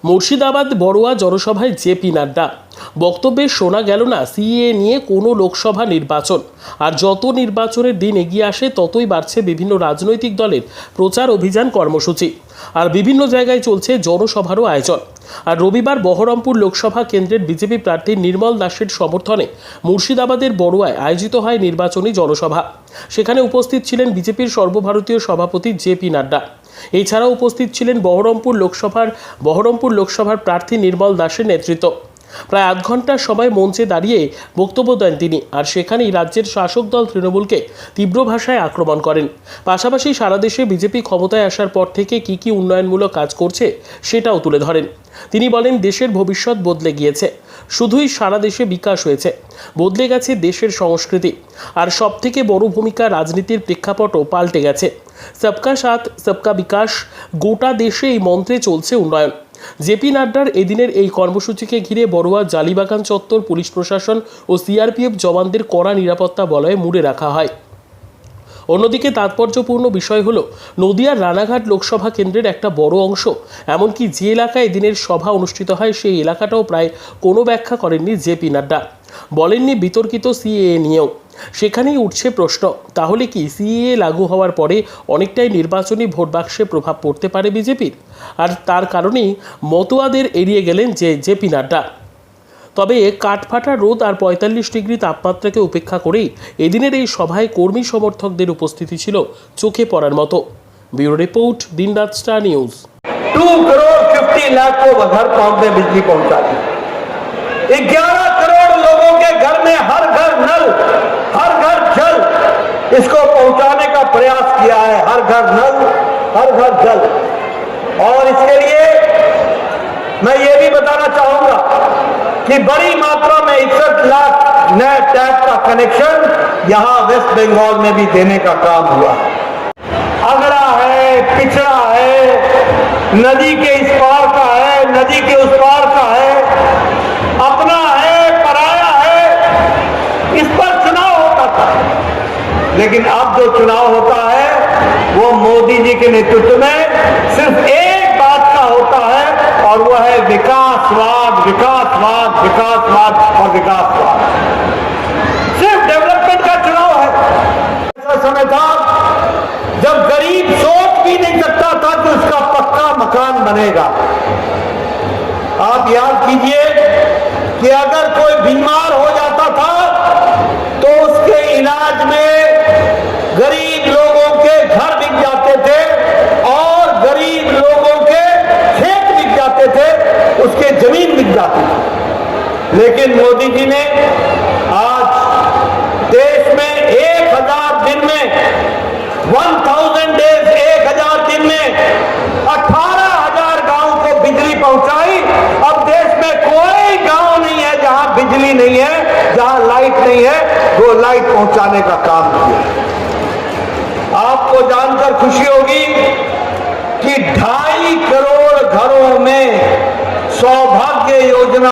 মুর্শিদাবাদ বড়ুয়া জনসভায় জেপি নাড্ডা বক্তব্যে শোনা গেল না সিএএ নিয়ে কোনো লোকসভা নির্বাচন। আর যত নির্বাচনের দিন এগিয়ে আসে ততই বাড়ছে বিভিন্ন রাজনৈতিক দলের প্রচার অভিযান কর্মসূচি, আর বিভিন্ন জায়গায় চলছে জনসভারও আয়োজন। আর রবিবার বহরমপুর লোকসভা কেন্দ্রের বিজেপি প্রার্থী নির্মল দাসের সমর্থনে মুর্শিদাবাদের বড়ুয়ায় আয়োজিত হয় নির্বাচনী জনসভা। সেখানে উপস্থিত ছিলেন বিজেপির সর্বভারতীয় সভাপতি জেপি নাড্ডা। এছাড়াও উপস্থিত ছিলেন বহরমপুর লোকসভার প্রার্থী নির্মল দাসের নেতৃত্ব। প্রায় আধ ঘন্টার সময় মঞ্চে দাঁড়িয়ে বক্তব্য দেন তিনি, আর সেখানেই রাজ্যের শাসক দল তৃণমূলকে তীব্র ভাষায় আক্রমণ করেন। পাশাপাশি সারা দেশে বিজেপি ক্ষমতায় আসার পর থেকে কী কী উন্নয়নমূলক কাজ করছে সেটাও তুলে ধরেন। তিনি বলেন, দেশের ভবিষ্যৎ বদলে গিয়েছে, শুধুই সারা দেশে বিকাশ হয়েছে, বদলে গেছে দেশের সংস্কৃতি। আর সবথেকে বড় ভূমিকা রাজনীতির প্রেক্ষাপটও পাল্টে গেছে। সবকা সাথ সবকা বিকাশ, গোটা দেশে এই মন্ত্রে চলছে উন্নয়ন। জেপি নাড্ডার এদিনের এই কর্মসূচিকে ঘিরে বড়ুয়া জালিবাগান চত্বর পুলিশ প্রশাসন ও সিআরপিএফ জওয়ানদের কড়া নিরাপত্তা বলয়ে মুড়ে রাখা হয়। অন্যদিকে তাৎপর্যপূর্ণ বিষয় হলো, নদিয়ার রানাঘাট লোকসভা কেন্দ্রের একটা বড় অংশ, এমনকি যে এলাকায় এদিনের সভা অনুষ্ঠিত হয় সেই এলাকাটাও প্রায় কোনো ব্যাখ্যা করেননি জেপি নাড্ডা। বলেননি বিতর্কিত সিএএ নিয়েও। সেখানেই উঠছে প্রশ্ন, তাহলে কি সিএএ লাগু হওয়ার পরে অনেকটাই নির্বাচনী ভোট বাক্সে প্রভাব পড়তে পারে বিজেপির? আর তার কারণেই মতুয়াদের এড়িয়ে গেলেন জেপি নাড্ডা। তবে কাঠফাটা রোদ আর ৪৫ ডিগ্রি তাপমাত্রাকে উপেক্ষা করেই এদিনের এই সভায় কর্মী সমর্থকদের উপস্থিতি ছিল চোখে পড়ার মতো। ব্যুরো রিপোর্ট, দিনরাত স্টার নিউজ। 2,50,00,000 को घर गांव में बिजली पहुंचा दी। 11 करोड़ लोगों के घर में हर घर नल, हर घर जल, इसको पहुंचाने का प्रयास किया है। हर घर नल, हर घर जल। और इसके लिए मैं ये भी बताना चाहूंगा कि बड़ी मात्रा में 61 लाख नए टैप का कनेक्शन यहां वेस्ट बंगाल में भी देने का काम हुआ। अगड़ा है, पिछड़ा है, नदी के इस पार का है, नदी के उस पार का है, अपना है, पराया है, इस पर चुनाव होता था। लेकिन अब जो चुनाव होता है वो मोदी जी के नेतृत्व में सिर्फ एक बात का होता है, और वो है विकासवाद, विकासवाद, विकासवाद और विकासवाद। सिर्फ डेवलपमेंट का चुनाव है। ऐसा समय था जब गरीब सोच भी नहीं सकता था कि उसका पक्का मकान बनेगा। आप याद कीजिए कि अगर कोई बीमार हो जाता था तो उसके इलाज में गरीब लोगों के घर बिक जाते थे और गरीब लोगों के खेत बिक जाते थे, उसके जमीन बिक जाती थी। लेकिन मोदी जी ने आज देश में 1000 दिन में 1000 डेज 1000 दिन में 18,000 गांव को बिजली पहुंचाई। अब देश में कोई गांव नहीं है जहां बिजली नहीं है, जहां लाइट नहीं है, वो लाइट पहुंचाने का काम किया। आपको जानकर खुशी होगी कि 2.5 करोड़ घरों में सौभाग्य योजना